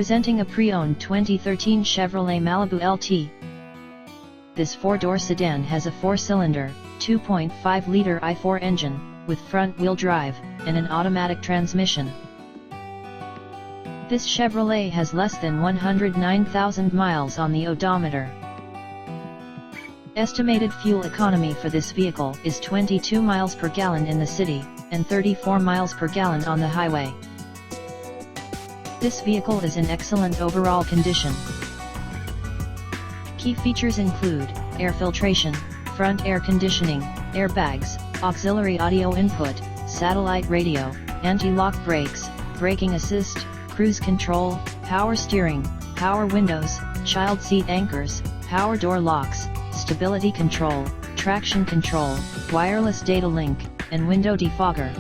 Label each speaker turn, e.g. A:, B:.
A: Presenting a pre-owned 2013 Chevrolet Malibu LT. This four-door sedan has a four-cylinder, 2.5-liter i4 engine, with front-wheel drive, and an automatic transmission. This Chevrolet has less than 109,000 miles on the odometer. Estimated fuel economy for this vehicle is 22 miles per gallon in the city, and 34 miles per gallon on the highway. This vehicle is in excellent overall condition. Key features include air filtration, front air conditioning, airbags, auxiliary audio input, satellite radio, anti-lock brakes, braking assist, cruise control, power steering, power windows, child seat anchors, power door locks, stability control, traction control, wireless data link, and window defogger.